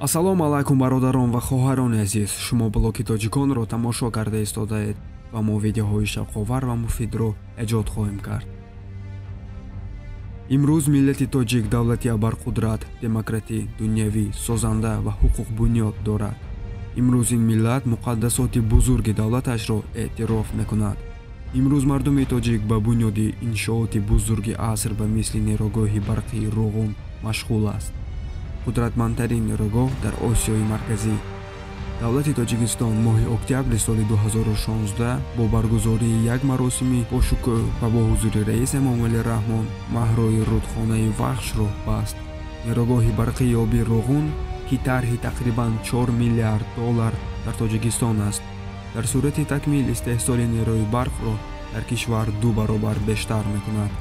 Ассалому алайкум бародарон ва хоҳарони азиз. Шумо блоки тоҷиконро тамошо карда истодаед ва мо видеоҳои шавқовар ва муфидро эҷод хоҳем кард. имрӯз миллати тоҷик давлати абарқудрат, демократӣ, дунявӣ, созанда ва ҳуқуқбунёд дорад. имрӯз ин миллат муқаддасоти бузурги давлаташро эътироф мекунад. имрӯз мардуми тоҷик ба бунёди иншооти бузурги аср ба мисли нерогоҳи барқии Роғун машғул аст. қудратмандтарин нерогоҳ дар Осиёи Марказӣ. Давлати Тоҷикистон моҳи октябри соли 2016 бо баргузории як маросими бошукӯҳ ва бо ҳузури раис Эмомали Раҳмон маҳрои рудхонаи Вахшро баст. Нерогоҳи барқии оби Роғун ки тарҳи тақрибан $4 миллиард дар Тоҷикистон аст. дар сурати такмил истеҳсоли нерӯи барқро дар кишвар 2 баробар бештар мекунад.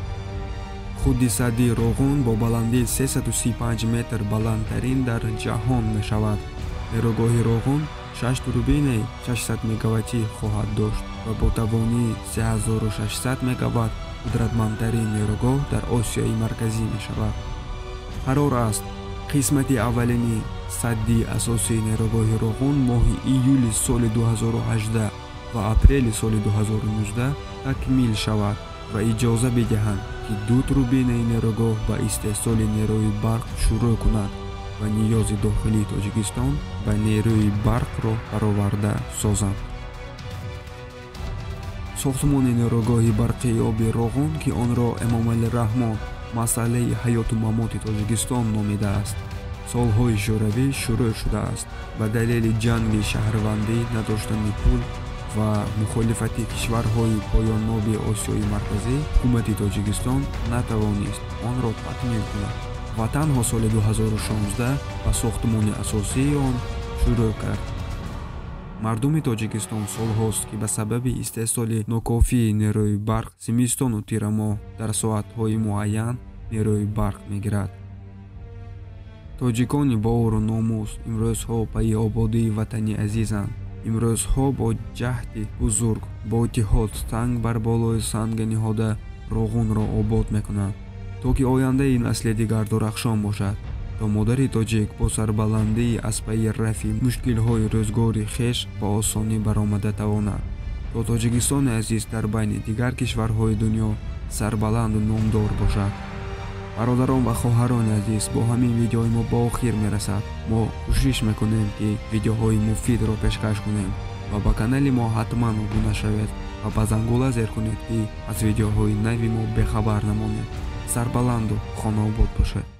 худи садди Роғун бо баландии 335 метр баландтарин дар ҷаҳон мешавад. нерӯгоҳи Роғун 6 турбинаи 600 мегаваттӣ хоҳад дошт ва бо тавонии 3600 мегаватт қудратмандтарин нерӯгоҳ дар Осиёи Марказӣ мешавад. қарор аст қисмати аввалини садди асосии нерӯгоҳи Роғун моҳи июли соли 2018 ва апрели соли 2019 такмил шавад ва иҷоза бидиҳанд ки 2 турбинаи нерӯгоҳ ба истеҳсоли нерӯи барқ шурӯъ кунад ва ниёзи дохилии Тоҷикистон ба нерӯи барқро бароварда созанд. сохтмони нерӯгоҳи барқии оби Роғун ки онро Эмомали Раҳмон масъалаи ҳаёту мамоти Тоҷикистон номидааст, солҳои шӯравӣ шурӯъ шудааст. ба далели ҷанги шаҳрвандӣ, надоштани пул ва мухолифати кишварҳои поённоби Осиёи Марказӣ, ҳукумати Тоҷикистон натавонист онро такмил кунад ва танҳо соли 2016 ба сохтмони асосии он шурӯъ кард. мардуми Тоҷикистон солҳост ки ба сабаби истеҳсоли нокофии нерӯи барқ зимистону тирамоҳ дар соатҳои муайян нерӯи барқ мегирад. тоҷикони бо ору номус имрӯзҳо пайи ободии ватани азизанд. имрӯзҳо бо ҷаҳди бузург бо иттиҳод санг бар болои санга ниҳода Роғунро обод мекунанд, то ки ояндаи насли дигар дурахшон бошад, то модари тоҷик бо сарбаландии аспаи рафи мушкилҳои рӯзгори хеш ба осонӣ баромада тавонад, то Тоҷикистони азиз дар байни дигар кишварҳои дунё сарбаланду номдор бошад. бародарон ва хоҳарони азиз, бо ҳамин видеои мо ба охир мерасад. мо кӯшиш мекунем ки видеоҳои муфидро пешкаш кунем ва ба канали мо ҳатман обуна шавед ва ба зангула зер кунед ки аз видеоҳои нави мо бехабар намонед. сарбаланду хонаобод бошед.